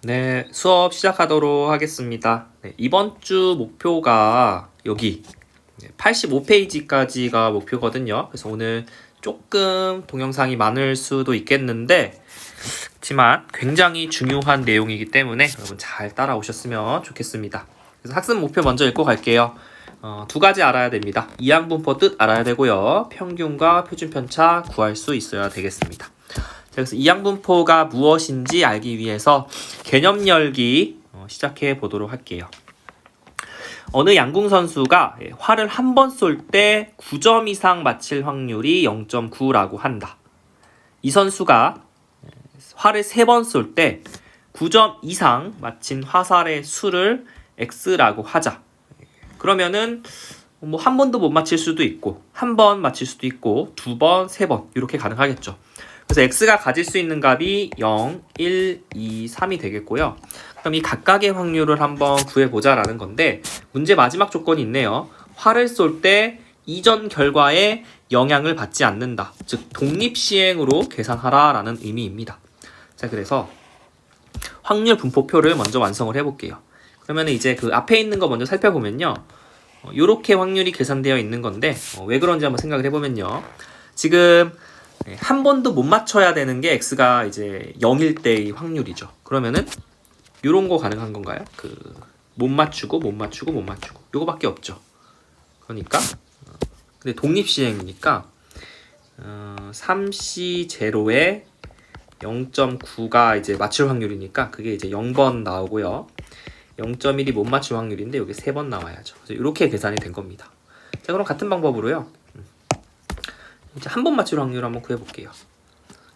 네, 수업 시작하도록 하겠습니다. 네, 이번 주 목표가 여기 85페이지까지가 목표거든요. 그래서 오늘 조금 동영상이 많을 수도 있겠는데, 그렇지만 굉장히 중요한 내용이기 때문에 여러분 잘 따라오셨으면 좋겠습니다. 그래서 학습 목표 먼저 읽고 갈게요. 두 가지 알아야 됩니다. 이항분포 뜻 알아야 되고요. 평균과 표준 편차 구할 수 있어야 되겠습니다. 그래서 이항분포가 무엇인지 알기 위해서 개념 열기 시작해 보도록 할게요. 어느 양궁 선수가 활을 한 번 쏠 때 9점 이상 맞힐 확률이 0.9라고 한다. 이 선수가 활을 3번 쏠 때 9점 이상 맞힌 화살의 수를 x라고 하자. 그러면은 뭐 한 번도 못 맞힐 수도 있고 한 번 맞힐 수도 있고 2번, 3번 이렇게 가능하겠죠. 그래서 x가 가질 수 있는 값이 0, 1, 2, 3이 되겠고요. 그럼 이 각각의 확률을 한번 구해보자라는 건데 문제 마지막 조건이 있네요. 활을 쏠 때 이전 결과에 영향을 받지 않는다. 즉 독립시행으로 계산하라 라는 의미입니다. 자, 그래서 확률 분포표를 먼저 완성을 해볼게요. 그러면 이제 그 앞에 있는 거 먼저 살펴보면요. 요렇게 확률이 계산되어 있는 건데 왜 그런지 한번 생각을 해보면요. 지금 한 번도 못 맞춰야 되는 게 x가 이제 0일 때의 확률이죠. 그러면은 요런 거 가능한 건가요? 못 맞추고 못 맞추고 못 맞추고 요거밖에 없죠. 그러니까 근데 독립시행이니까 3c 제로에 0.9가 이제 맞출 확률이니까 그게 이제 0번 나오고요. 0.1이 못 맞출 확률인데 여기 3번 나와야죠. 그래서 이렇게 계산이 된 겁니다. 자, 그럼 같은 방법으로요. 이제 한 번 맞출 확률 한번 구해볼게요.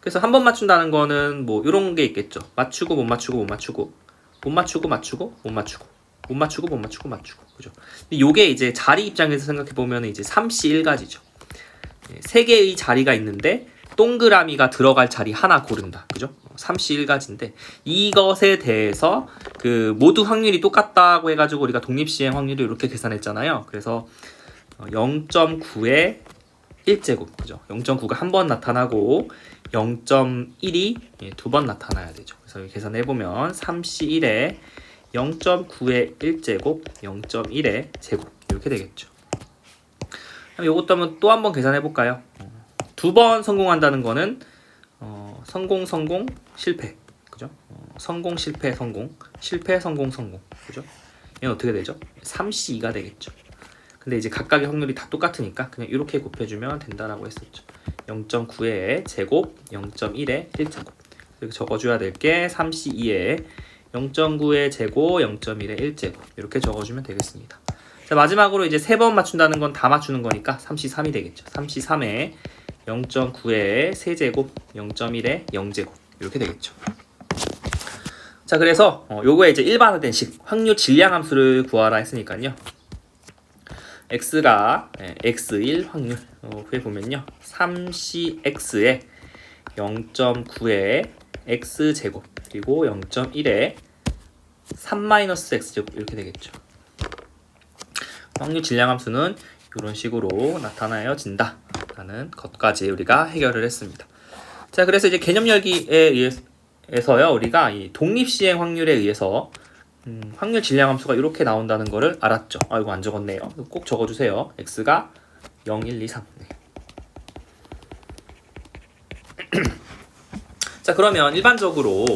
그래서 한 번 맞춘다는 거는 뭐 이런 게 있겠죠. 맞추고 못 맞추고 못 맞추고 못 맞추고 맞추고 못 맞추고 못 맞추고 못 맞추고 맞추고 그죠? 근데 요게 이제 자리 입장에서 생각해 보면 이제 3C 1가지죠. 세 개의 자리가 있는데 동그라미가 들어갈 자리 하나 고른다. 그죠? 3C 1가지인데 이것에 대해서 그 모두 확률이 똑같다고 해가지고 우리가 독립시행 확률을 이렇게 계산했잖아요. 그래서 0.9에 1제곱, 그죠? 0.9가 한 번 나타나고 0.1이 두 번 나타나야 되죠. 그래서 계산해보면 3C1에 0.9의 1제곱, 0.1의 제곱 이렇게 되겠죠. 이것도 한번 또 한 번 계산해볼까요? 두 번 성공한다는 거는 성공, 성공, 실패, 그죠? 성공, 실패, 성공, 실패, 성공, 성공, 그죠? 얘는 어떻게 되죠? 3C2가 되겠죠. 근데 이제 각각의 확률이 다 똑같으니까 그냥 이렇게 곱해주면 된다라고 했었죠. 0.9의 제곱, 0.1의 1제곱. 이렇게 적어줘야 될 게 3C2의 0.9의 제곱, 0.1의 1제곱. 이렇게 적어주면 되겠습니다. 자, 마지막으로 이제 3번 맞춘다는 건 다 맞추는 거니까 3C3이 되겠죠. 3C3의 0.9의 세제곱, 0.1의 0제곱. 이렇게 되겠죠. 자, 그래서 요거에 이제 일반화된 식, 확률 질량함수를 구하라 했으니까요. x가 x1 확률 구해보면요 3cx에 0.9의 x제곱 그리고 0.1에 3-x제곱 이렇게 되겠죠. 확률 질량함수는 이런 식으로 나타나여진다 라는 것까지 우리가 해결을 했습니다. 자, 그래서 이제 개념 열기에 의해서요 우리가 이 독립시행 확률에 의해서 확률 질량함수가 이렇게 나온다는 거를 알았죠. 이거 안 적었네요. 꼭 적어주세요. x가 0, 1, 2, 3. 네. 자, 그러면 일반적으로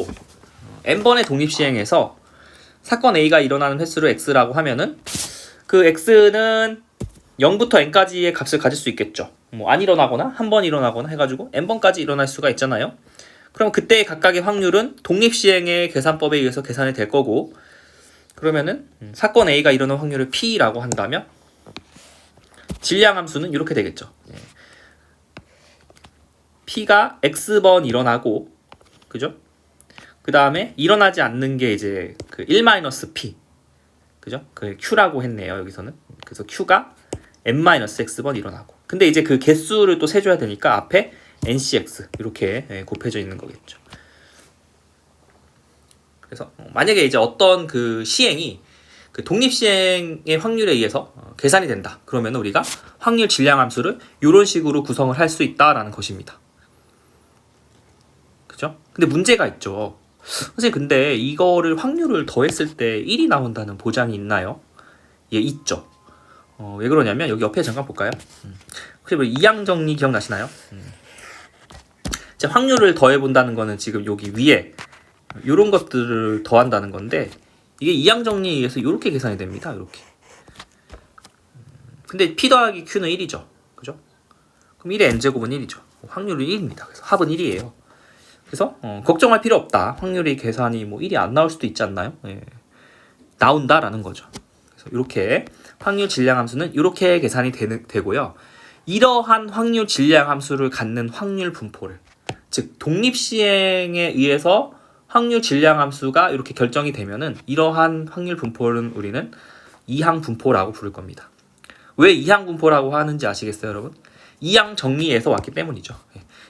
n번의 독립시행에서 사건 A가 일어나는 횟수를 x라고 하면은 그 x는 0부터 n까지의 값을 가질 수 있겠죠. 뭐 안 일어나거나 한 번 일어나거나 해가지고 n번까지 일어날 수가 있잖아요. 그럼 그때 각각의 확률은 독립시행의 계산법에 의해서 계산이 될 거고 그러면은 사건 A가 일어날 확률을 P라고 한다면 질량함수는 이렇게 되겠죠. P가 X번 일어나고 그죠? 그 다음에 일어나지 않는 게 이제 그 1-P 그죠? 그 Q라고 했네요 여기서는. 그래서 Q가 N-X번 일어나고 근데 이제 그 개수를 또 세줘야 되니까 앞에 NCX 이렇게 곱해져 있는 거겠죠. 그래서 만약에 이제 어떤 그 시행이 그 독립시행의 확률에 의해서 계산이 된다. 그러면 우리가 확률 질량함수를 이런 식으로 구성을 할 수 있다라는 것입니다. 그죠? 근데 문제가 있죠. 선생님 근데 이거를 확률을 더했을 때 1이 나온다는 보장이 있나요? 예, 있죠. 왜 그러냐면 여기 옆에 잠깐 볼까요? 혹시 뭐 이항정리 기억나시나요? 이제 확률을 더해본다는 거는 지금 여기 위에 이런 것들을 더한다는 건데 이게 이항정리에 의해서 이렇게 계산이 됩니다. 이렇게. 근데 P 더하기 Q는 1이죠. 그죠? 그럼 1의 n제곱은 1이죠. 확률은 1입니다. 그래서 합은 1이에요. 그래서 걱정할 필요 없다. 확률이 계산이 뭐 1이 안 나올 수도 있지 않나요? 예. 나온다라는 거죠. 그래서 이렇게 확률 질량 함수는 이렇게 계산이 되고요. 이러한 확률 질량 함수를 갖는 확률 분포를, 즉 독립 시행에 의해서 확률 질량 함수가 이렇게 결정이 되면은 이러한 확률 분포는 우리는 이항 분포라고 부를 겁니다. 왜 이항 분포라고 하는지 아시겠어요, 여러분? 이항 정리에서 왔기 때문이죠.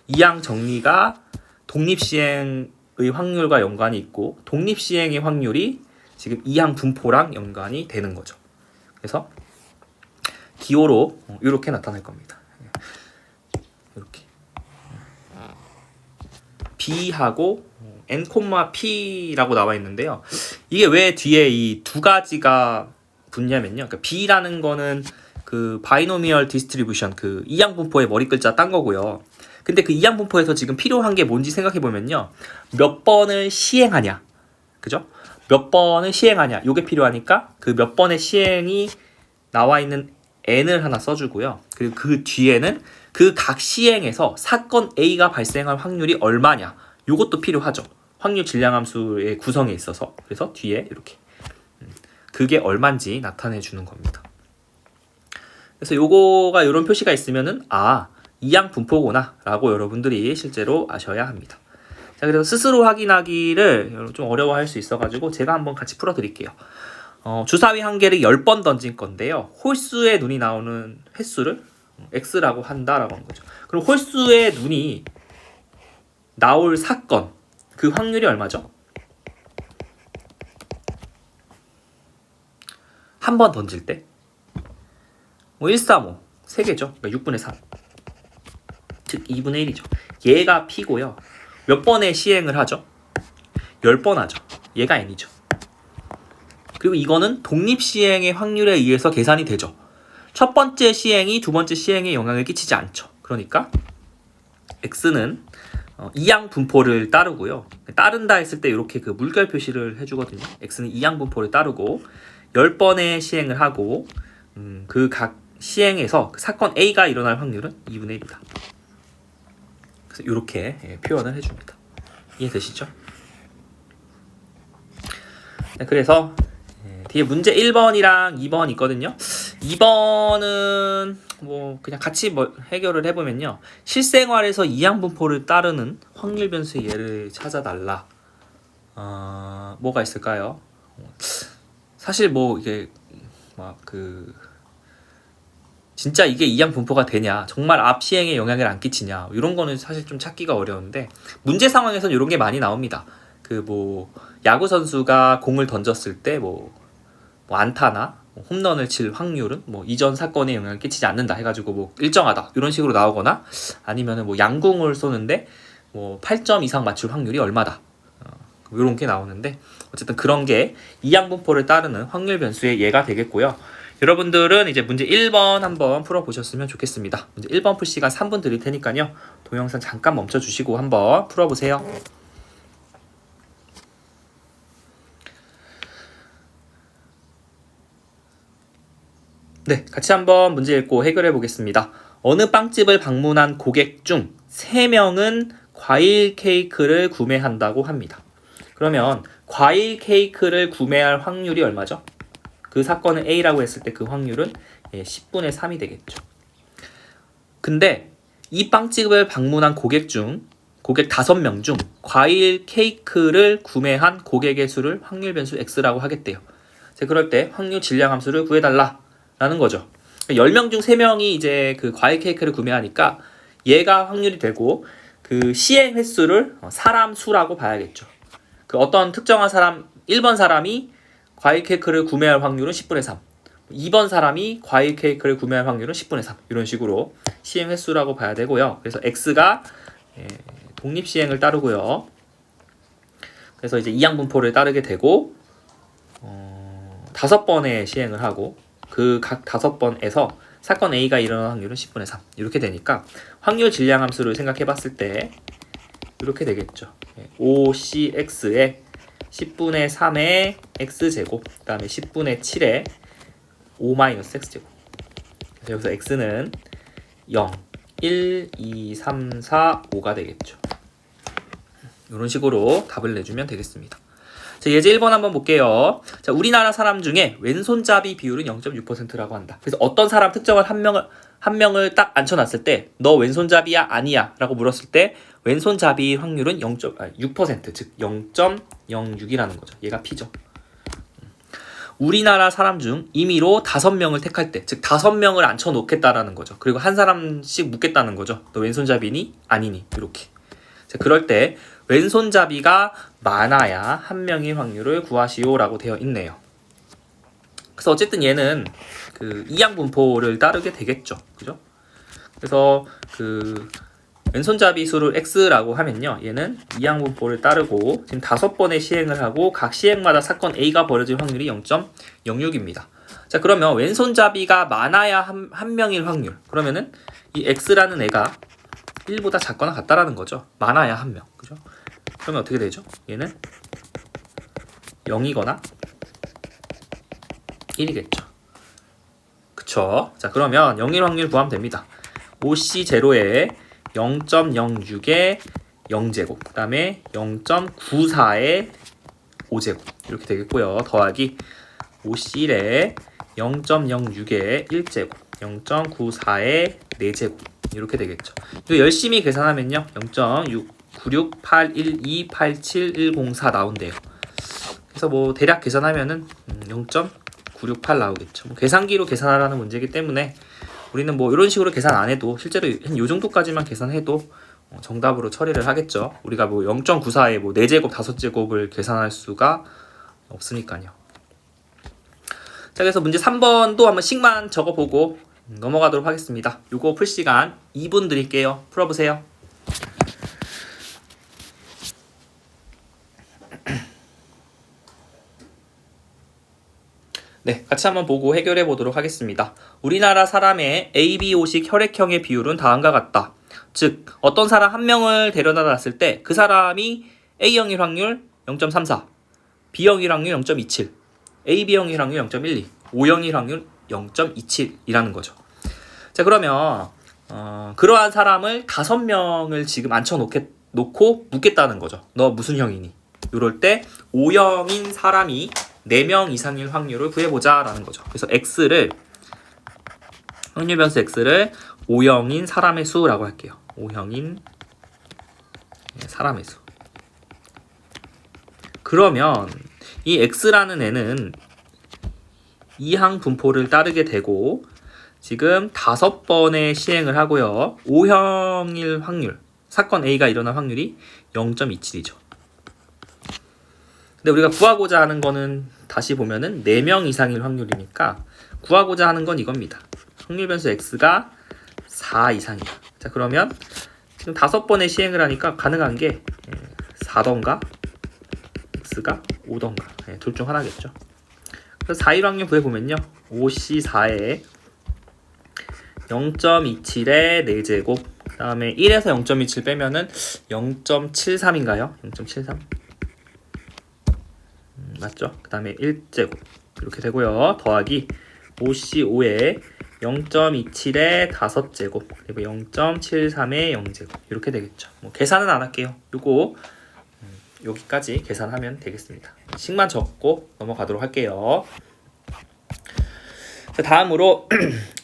이항 정리가 독립 시행의 확률과 연관이 있고 독립 시행의 확률이 지금 이항 분포랑 연관이 되는 거죠. 그래서 기호로 이렇게 나타날 겁니다. 이렇게 B하고 n,P라고 나와 있는데요. 이게 왜 뒤에 이 두 가지가 붙냐면요. 그러니까 B라는 거는 그 바이노미얼 디스트리뷰션, 그 이항 분포의 머리 글자 딴 거고요. 근데 그 이항 분포에서 지금 필요한 게 뭔지 생각해 보면요. 몇 번을 시행하냐. 그죠? 몇 번을 시행하냐. 요게 필요하니까 그 몇 번의 시행이 나와 있는 n을 하나 써주고요. 그리고 그 뒤에는 그 각 시행에서 사건 A가 발생할 확률이 얼마냐. 요것도 필요하죠. 확률 질량함수의 구성에 있어서. 그래서 뒤에 이렇게 그게 얼마인지 나타내 주는 겁니다. 그래서 요거가 이런 표시가 있으면은 이항 분포구나 라고 여러분들이 실제로 아셔야 합니다. 자, 그래서 스스로 확인하기를 좀 어려워할 수 있어가지고 제가 한번 같이 풀어드릴게요. 주사위 한 개를 10번 던진 건데요. 홀수의 눈이 나오는 횟수를 x라고 한다라고 하는 거죠. 그럼 홀수의 눈이 나올 사건, 그 확률이 얼마죠? 한 번 던질 때 135, 3개죠. 그러니까 6분의 3. 즉 2분의 1이죠. 얘가 P고요. 몇 번의 시행을 하죠? 10번 하죠. 얘가 N이죠. 그리고 이거는 독립 시행의 확률에 의해서 계산이 되죠. 첫 번째 시행이 두 번째 시행에 영향을 끼치지 않죠. 그러니까 X는 이항 분포를 따르고요. 따른다 했을 때 이렇게 그 물결 표시를 해주거든요. X는 이항 분포를 따르고 10번의 시행을 하고 그 각 시행에서 그 사건 A가 일어날 확률은 2분의 1이다. 그래서 이렇게 표현을 해줍니다. 이해되시죠? 네, 그래서 뒤에 문제 1번이랑 2번 있거든요. 2번은 뭐 그냥 같이 해결을 해보면요. 실생활에서 이항 분포를 따르는 확률 변수의 예를 찾아달라. 뭐가 있을까요? 사실 뭐 이게 막 진짜 이게 이항 분포가 되냐, 정말 앞 시행에 영향을 안 끼치냐, 이런 거는 사실 좀 찾기가 어려운데 문제 상황에서는 이런 게 많이 나옵니다. 야구 선수가 공을 던졌을 때 안타나 홈런을 칠 확률은 이전 사건에 영향을 끼치지 않는다 해가지고 일정하다 이런 식으로 나오거나 아니면은 양궁을 쏘는데 8점 이상 맞출 확률이 얼마다 이런 게 나오는데 어쨌든 그런 게 이항 분포를 따르는 확률 변수의 예가 되겠고요. 여러분들은 이제 문제 1번 한번 풀어보셨으면 좋겠습니다. 문제 1번 풀 시간 3분 드릴 테니까요. 동영상 잠깐 멈춰주시고 한번 풀어보세요. 네, 같이 한번 문제 읽고 해결해 보겠습니다. 어느 빵집을 방문한 고객 중 3명은 과일 케이크를 구매한다고 합니다. 그러면 과일 케이크를 구매할 확률이 얼마죠? 그 사건을 A라고 했을 때 그 확률은 10분의 3이 되겠죠. 근데 이 빵집을 방문한 고객 5명 중 과일 케이크를 구매한 고객의 수를 확률 변수 X라고 하겠대요. 그럴 때 확률 질량 함수를 구해달라 라는 거죠. 10명 중 3명이 이제 그 과일 케이크를 구매하니까 얘가 확률이 되고 그 시행 횟수를 사람 수라고 봐야겠죠. 그 어떤 특정한 사람, 1번 사람이 과일 케이크를 구매할 확률은 10분의 3, 2번 사람이 과일 케이크를 구매할 확률은 10분의 3 이런 식으로 시행 횟수라고 봐야 되고요. 그래서 X가 독립 시행을 따르고요. 그래서 이제 이항 분포를 따르게 되고 5번의 시행을 하고 그 각 5번에서 사건 A가 일어나는 확률은 10분의 3 이렇게 되니까 확률 질량 함수를 생각해 봤을 때 이렇게 되겠죠. 5cx에 10분의 3의 x제곱 그 다음에 10분의 7의 5-x제곱. 그래서 여기서 x는 0, 1, 2, 3, 4, 5가 되겠죠. 이런 식으로 답을 내주면 되겠습니다. 자, 예제 1번 한번 볼게요. 자, 우리나라 사람 중에 왼손잡이 비율은 0.6%라고 한다. 그래서 어떤 사람 특정한 한 명을 딱 앉혀놨을 때 너 왼손잡이야 아니야 라고 물었을 때 왼손잡이 확률은 6%, 즉 0.06이라는 거죠. 얘가 P죠. 우리나라 사람 중 임의로 5명을 택할 때, 즉 5명을 앉혀놓겠다라는 거죠. 그리고 한 사람씩 묻겠다는 거죠. 너 왼손잡이니 아니니 이렇게. 자, 그럴 때 왼손잡이가 많아야 한 명의 확률을 구하시오라고 되어 있네요. 그래서 어쨌든 얘는 그 이항 분포를 따르게 되겠죠. 그죠? 그래서 그 왼손잡이 수를 x라고 하면요. 얘는 이항 분포를 따르고 지금 5번의 시행을 하고 각 시행마다 사건 A가 벌어질 확률이 0.06입니다. 자, 그러면 왼손잡이가 많아야 한 명일 확률. 그러면은 이 x라는 애가 1보다 작거나 같다라는 거죠. 많아야 한 명. 그죠? 그러면 어떻게 되죠? 얘는 0이거나 1이겠죠. 그쵸? 자, 그러면 0일 확률 구하면 됩니다. 5C0에 0.06의 0제곱, 그 다음에 0.94의 5제곱 이렇게 되겠고요. 더하기 5C1에 0.06의 1제곱, 0.94의 4제곱 이렇게 되겠죠. 이거 열심히 계산하면요. 0.69681287104 나온대요. 그래서 뭐 대략 계산하면은 0.968 나오겠죠. 뭐 계산기로 계산하라는 문제이기 때문에 우리는 뭐 이런 식으로 계산 안 해도 실제로 한 요 정도까지만 계산해도 정답으로 처리를 하겠죠. 우리가 뭐 0.94에 뭐 4제곱, 5제곱을 계산할 수가 없으니까요. 자, 그래서 문제 3번도 한번 식만 적어보고 넘어가도록 하겠습니다. 요거 풀 시간 2분 드릴게요. 풀어보세요. 네, 같이 한번 보고 해결해 보도록 하겠습니다. 우리나라 사람의 ABO식 혈액형의 비율은 다음과 같다. 즉, 어떤 사람 한 명을 데려다 놨을 때 그 사람이 A형일 확률 0.34, B형일 확률 0.27, AB형일 확률 0.12, O형일 확률 0.27이라는 거죠. 자, 그러면 그러한 사람을 5명을 지금 앉혀놓고 묻겠다는 거죠. 너 무슨 형이니? 이럴 때 O형인 사람이 4명 이상일 확률을 구해보자 라는 거죠. 그래서 X를 확률 변수 X를 O형인 사람의 수라고 할게요. O형인 사람의 수. 그러면 이 X라는 애는 이항 분포를 따르게 되고 지금 5번의 시행을 하고요. O형일 확률, 사건 A가 일어날 확률이 0.27이죠. 근데 우리가 구하고자 하는 거는 다시 보면은 4명 이상일 확률이니까 구하고자 하는 건 이겁니다. 확률 변수 X가 4 이상이다. 자, 그러면 지금 5번의 시행을 하니까 가능한 게 4던가 X가 5던가 둘 중 하나겠죠. 그래서 4일 확률 구해보면요. 5C4에 0.27의 4제곱 그 다음에 1에서 0.27 빼면은 0.73인가요? 0.73 맞죠? 그 다음에 1제곱 이렇게 되고요. 더하기 5C5에 0.27의 5제곱 그리고 0.73의 0제곱 이렇게 되겠죠. 뭐 계산은 안 할게요. 요거 여기까지 계산하면 되겠습니다. 식만 적고 넘어가도록 할게요. 자, 다음으로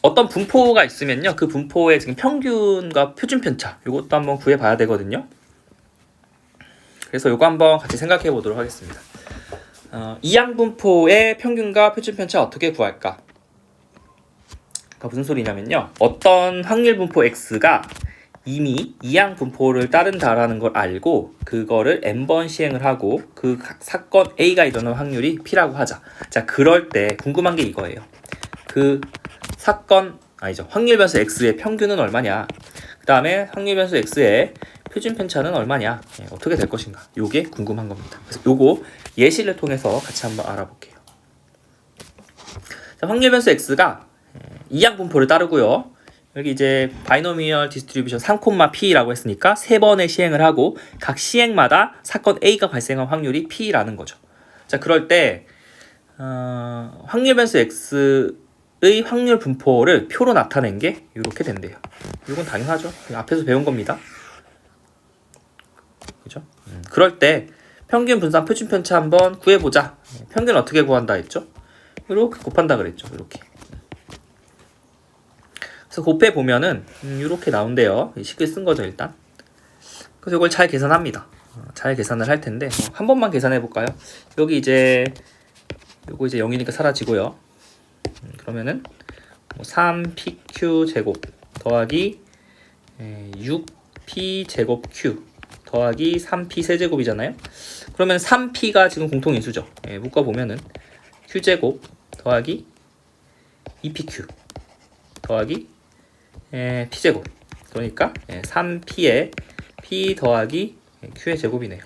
어떤 분포가 있으면요. 그 분포의 지금 평균과 표준 편차 이것도 한번 구해봐야 되거든요. 그래서 요거 한번 같이 생각해 보도록 하겠습니다. 이항 분포의 평균과 표준 편차 어떻게 구할까? 그러니까 무슨 소리냐면요. 어떤 확률 분포 X가 이미 이항 분포를 따른다라는 걸 알고 그거를 n번 시행을 하고 그 사건 A가 일어날 확률이 P라고 하자. 자, 그럴 때 궁금한 게 이거예요. 그 사건 확률 변수 X의 평균은 얼마냐? 그 다음에 확률 변수 X의 표준 편차는 얼마냐? 어떻게 될 것인가? 요게 궁금한 겁니다. 그래서 요거 예시를 통해서 같이 한번 알아볼게요. 자, 확률 변수 x가 이항 분포를 따르고요. 여기 이제 바이노미얼 디스트리뷰션 3,p라고 했으니까 3번의 시행을 하고 각 시행마다 사건 A가 발생한 확률이 P라는 거죠. 자, 그럴 때 확률 변수 X의 확률 분포를 표로 나타낸 게 이렇게 된대요. 이건 당연하죠. 앞에서 배운 겁니다. 그죠? 그럴 때 평균 분산 표준 편차 한번 구해보자. 평균 어떻게 구한다 했죠? 이렇게 곱한다 그랬죠. 이렇게. 그래서 곱해 보면은 이렇게 나온대요. 쉽게 쓴 거죠 일단. 그래서 이걸 잘 계산합니다. 잘 계산을 할 텐데 한 번만 계산해 볼까요? 여기 이제 요거 이제 0이니까 사라지고요. 그러면은 3pq 제곱 더하기 6p 제곱 q 더하기 3p 세제곱이잖아요. 그러면 3p가 지금 공통인수죠. 묶어 보면은 q 제곱 더하기 2pq 더하기 p제곱. 그러니까 3p에 p 더하기 q의 제곱이네요.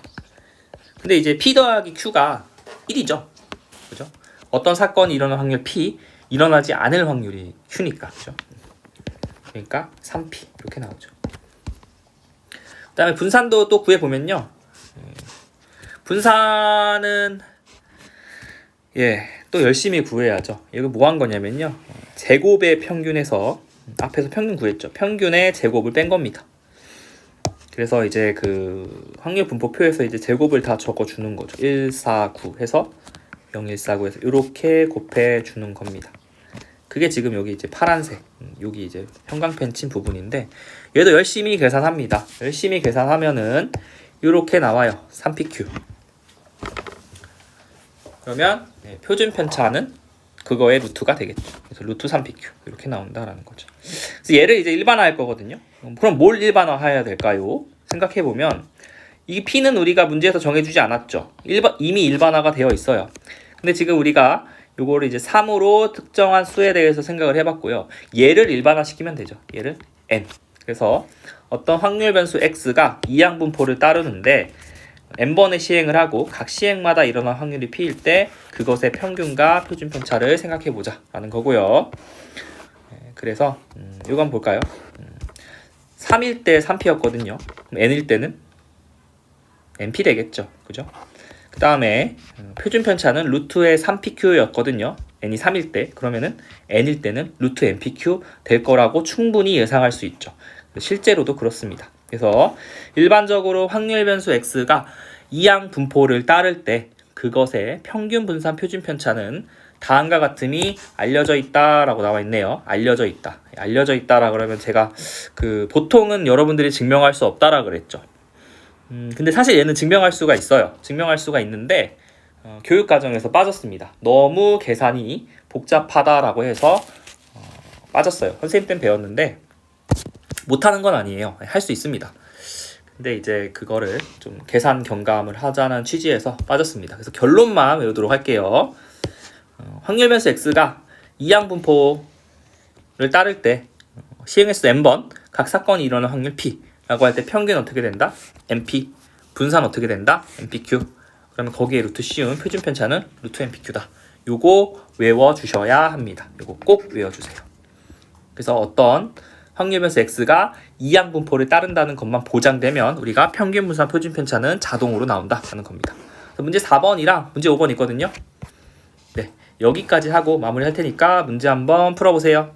근데 이제 p 더하기 q가 1이죠. 그죠? 어떤 사건이 일어날 확률 p, 일어나지 않을 확률이 q니까. 그죠? 그러니까 3p 이렇게 나오죠. 그다음에 분산도 또 구해 보면요. 분산은 또 열심히 구해야죠. 이거 뭐 한 거냐면요. 제곱의 평균에서 앞에서 평균 구했죠. 평균의 제곱을 뺀 겁니다. 그래서 이제 그 확률 분포표에서 이제 제곱을 다 적어 주는 거죠. 149 해서 0149 해서 이렇게 곱해 주는 겁니다. 그게 지금 여기 이제 파란색, 여기 이제 형광펜 친 부분인데 얘도 열심히 계산합니다. 열심히 계산하면은 이렇게 나와요. 3pq. 그러면 표준 편차는 그거의 루트가 되겠죠. 그래서 루트 3pq 이렇게 나온다라는 거죠. 그래서 얘를 이제 일반화할 거거든요. 그럼 뭘 일반화해야 될까요? 생각해 보면 이 p는 우리가 문제에서 정해주지 않았죠. 이미 일반화가 되어 있어요. 근데 지금 우리가 요거를 이제 3으로 특정한 수에 대해서 생각을 해봤고요. 얘를 일반화시키면 되죠. 얘를 n. 그래서 어떤 확률 변수 x가 이항 분포를 따르는데 n번의 시행을 하고 각 시행마다 일어난 확률이 p일 때 그것의 평균과 표준 편차를 생각해 보자 라는 거고요. 그래서 이거 한번 볼까요? 3일 때 3p였거든요. n일 때는 np 되겠죠. 그죠? 그 다음에 표준 편차는 루트의 3pq였거든요. n이 3일 때. 그러면은 n일 때는 루트 npq 될 거라고 충분히 예상할 수 있죠. 실제로도 그렇습니다. 그래서 일반적으로 확률 변수 x가 이항 분포를 따를 때 그것의 평균 분산 표준 편차는 다음과 같음이 알려져 있다라고 나와 있네요. 알려져 있다. 알려져 있다라 그러면 제가 보통은 여러분들이 증명할 수 없다라 그랬죠. 근데 사실 얘는 증명할 수가 있어요. 증명할 수가 있는데 교육 과정에서 빠졌습니다. 너무 계산이 복잡하다라고 해서 빠졌어요. 선생님 때는 배웠는데 못하는 건 아니에요. 할 수 있습니다. 근데 이제 그거를 좀 계산 경감을 하자는 취지에서 빠졌습니다. 그래서 결론만 외우도록 할게요. 확률 변수 x가 이항 분포를 따를 때 시행횟수 n번 각 사건이 일어나는 확률 p 라고 할 때 평균 어떻게 된다? np. 분산 어떻게 된다? npq. 그러면 거기에 루트 씌운 표준 편차는 루트 npq다. 요거 외워주셔야 합니다. 요거 꼭 외워주세요. 그래서 어떤 확률 변수 x가 이항 분포를 따른다는 것만 보장되면 우리가 평균 분산 표준 편차는 자동으로 나온다라는 겁니다. 문제 4번이랑 문제 5번 있거든요. 네, 여기까지 하고 마무리할 테니까 문제 한번 풀어보세요.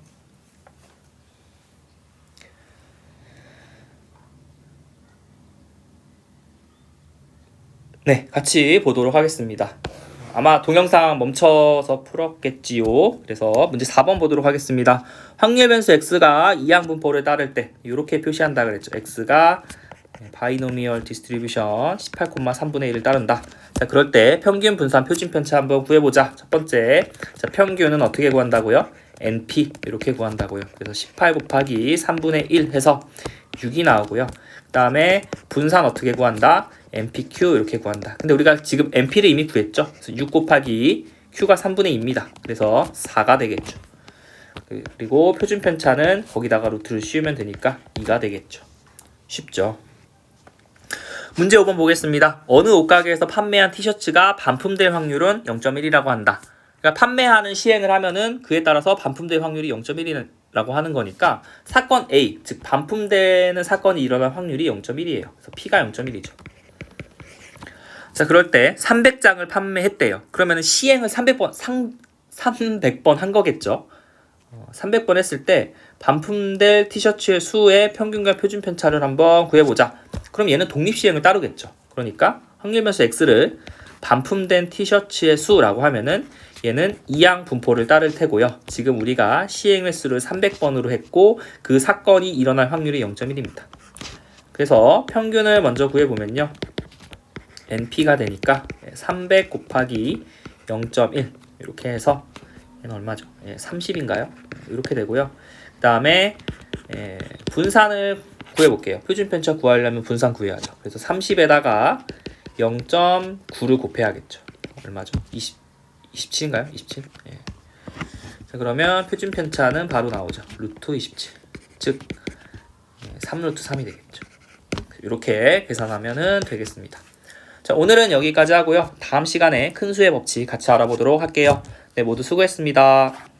네, 같이 보도록 하겠습니다. 아마 동영상 멈춰서 풀었겠지요. 그래서 문제 4번 보도록 하겠습니다. 확률 변수 x가 이항 분포를 따를 때 이렇게 표시한다 그랬죠. x가 바이노미얼 디스트리뷰션 18,3분의 1을 따른다. 자, 그럴 때 평균 분산 표준 편차 한번 구해보자. 첫 번째, 자, 평균은 어떻게 구한다고요? np 이렇게 구한다고요. 그래서 18 곱하기 3분의 1 해서 6이 나오고요. 그 다음에 분산 어떻게 구한다? npq 이렇게 구한다. 근데 우리가 지금 np를 이미 구했죠. 그래서 6 곱하기 q가 3분의 2입니다. 그래서 4가 되겠죠. 그리고 표준 편차는 거기다가 루트를 씌우면 되니까 2가 되겠죠. 쉽죠. 문제 5번 보겠습니다. 어느 옷가게에서 판매한 티셔츠가 반품될 확률은 0.1이라고 한다. 그러니까 판매하는 시행을 하면은 그에 따라서 반품될 확률이 0.1이라고 하는 거니까 사건 A, 즉 반품되는 사건이 일어날 확률이 0.1이에요. 그래서 P가 0.1이죠. 자, 그럴 때 300장을 판매했대요. 그러면은 시행을 300번 한 거겠죠. 300번 했을 때 반품될 티셔츠의 수의 평균과 표준 편차를 한번 구해보자. 그럼 얘는 독립시행을 따르겠죠. 그러니까 확률변수 x를 반품된 티셔츠의 수라고 하면은 얘는 이항 분포를 따를 테고요. 지금 우리가 시행 횟수를 300번으로 했고 그 사건이 일어날 확률이 0.1입니다. 그래서 평균을 먼저 구해보면요. NP가 되니까 300 곱하기 0.1 이렇게 해서 얘는 얼마죠? 30인가요? 이렇게 되고요. 그 다음에 분산을 구해볼게요. 표준 편차 구하려면 분산 구해야죠. 그래서 30에다가 0.9를 곱해야겠죠. 얼마죠? 27인가요? 27? 예. 자, 그러면 표준 편차는 바로 나오죠. 루트 27. 즉 3루트 3이 되겠죠. 이렇게 계산하면 되겠습니다. 자, 오늘은 여기까지 하고요. 다음 시간에 큰 수의 법칙 같이 알아보도록 할게요. 네, 모두 수고했습니다.